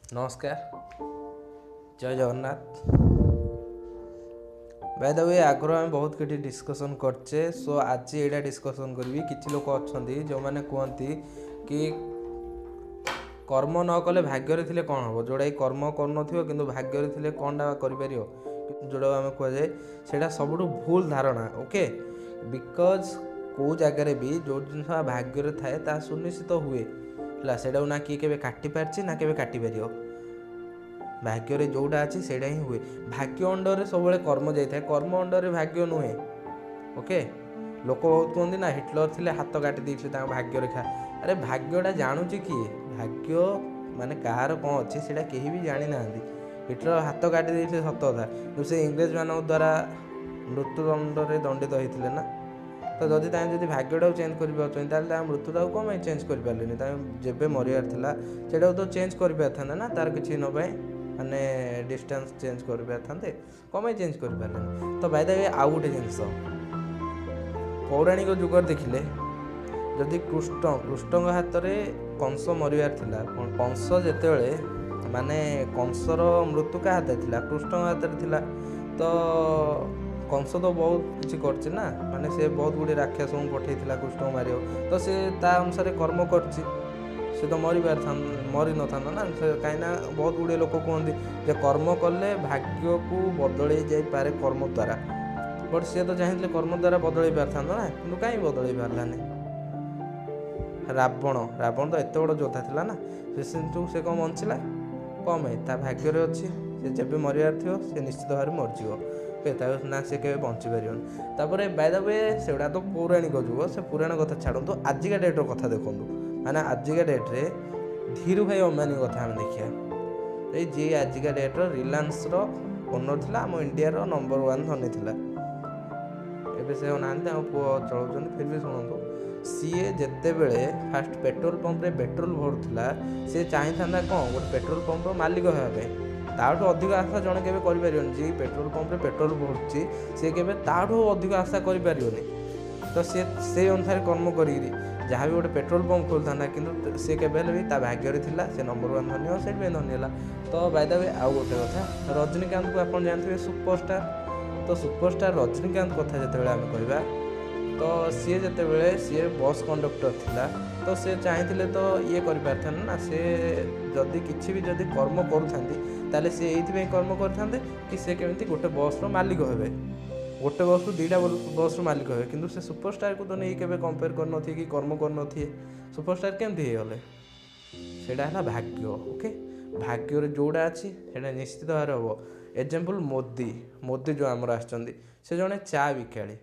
नमस्कार, जय Jagannath. Bye the वे आगुरी आम बहुत किसी डिस्कसन करचे। सो आज यहाँ डिस्कसन करी कि लोग अच्छा जो मैंने कहते कि कर्म न कले भाग्य थे कौन हम, जोड़ा कर्म कर कि भाग्य थे कौन कर जोड़ा आम कहुए से सब भूल धारणा। ओके, बिकज कौ जगार भी जो जिन भाग्य थाए ता सुनिश्चित हुए से ना किए के काटी पार्ची ना के काटी पार। भाग्य जोड़ा अच्छी से ही हुए। भाग्य अंडर सब कर्म जाए, कर्म अंडर भाग्य नुहे। ओके, लोक बहुत कहते ना हिटलर थे हाथ काटी देते भाग्य रेखा। अरे भाग्यटा जानूची किए? भाग्य माने कहार कौन अच्छी से कहीं भी जानी ना। हिटलर हाथ काटी देते सत कथा, तो से इंग्रेज मान द्वारा मृत्युदंड दंडित होते ना। तो जदि जब भाग्यटा चेंज कर मृत्युटा कौन चेंज कर पारे? जब मरियार था तो चेंज कर पारे ना, तार किसी न माने डिस्टेंस चेंज कर पारे, कम चेंज कर पारे। तो बाय द वे आउ गोटे जिनस पौराणिक जुगर देखिले जदि कृष्ण हाथ में कंस मरियार थिला, कंस जेतेबेले माने कंसर मृत्यु का हाथ थिला, कृष्ण हाथ थिला। तो कंस तो बहुत किसी करছে ना, माने से बहुत गुड़े राक्षस पठे कृष्ण मार। तो से ता अनुसार कर्म कर तो मरी न था ना। कहीं बहुत गुड़े लोक कहते कर्म कले भाग्य को बदल जापे कर्म द्वारा, बट सी तो चाहिए कर्म द्वारा बदल पार था ना, कि कहीं बदल पारानी। रावण तो एत बड़ योद्धा था ना, से कौन बंचला कम ता भाग्य अच्छी। से जब मरियार थो से निश्चित भाव मरज ना, से के बंची पार। बाय द वे सेगुड़ा तो पौराणिक जुग, से पुराण कथा छाड़ू। तो आजिका डेट्र कथा देखूँ, माने आजिका डेट्रे धीरू भाई अंबानी कथा आम देखिए। जी आजिका डेट्र रिलायंस ओनर था, आम इंडिया नंबर 1 धनी था। एवं से ना पु चलाऊँ, फिर भी शुणु सीए जिते बड़े फास्ट पेट्रोल पंप रे पेट्रोल भरुला, सी चाही था कौन गोटे पेट्रोल पंप मालिक होगापी। ताठू अधिक आशा जड़े के कर जी पेट्रोल पंप रे पेट्रोल भरुची, सी के ताठू अधिक आशा कर। तो से अनुसार कर्म करी जहाँ भी गोटे पेट्रोल पंप खोलता ना, कि सी के भी भाग्य था से नंबर 1 धनी हो, से धनी है। तो बाय द वे आउ गोटे कथा, रजनीकांत को आप जानते हैं सुपरस्टार। तो सुपरस्टार रजनीकांत कथा जिते आम कहवा, तो सी जिते सी बस कंडक्टर थिला, तो सी चाहिए तो ये कर ना, से जदि किसी भी जदि कर्म करूँ सी ये कर्म करते कि सी केमी गोटे बस मालिक हे, गोटे बस रु 2टा बस मालिक हे। कि से सुपरस्टार को तो नहीं के कंपेयर कर कि कर्म कर सुपरस्टार केमती हो गले? सेटा है भाग्य। ओके, भाग्य जोड़ा अच्छी से निश्चित भाव हम। एग्जांपल मोदी जो आमर आसछन्ती, से जड़े चा बिकाड़ी।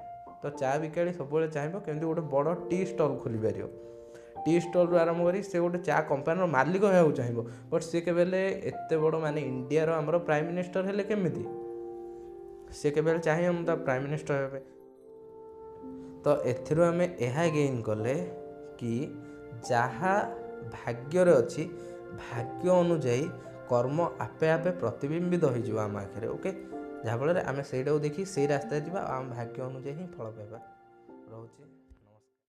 तो चा बिकाड़ी सब चाहिए केमती गोटे बड़ टी स्टल खोली पार। टी स्टल रू आरंभ कर से गोटे चा कंपानी मालिक होगा चाहिए, बट सी के एत बड़ माने इंडिया आमर प्राइम मिनिस्टर हेले केमिति? सी के चाहिए हम प्राइम मिनिस्टर हे। तो एथिरो आम यह गेन कले कि जहाँ भाग्य अच्छी, भाग्य अनुजाई कर्म आपे आपे प्रतिबिंबित हो आम आखिरे। ओके, जहाँफल आम से देखी से रास्ता जावा, आम भाग्य अनुजाई ही फल पाइबा। रोचे।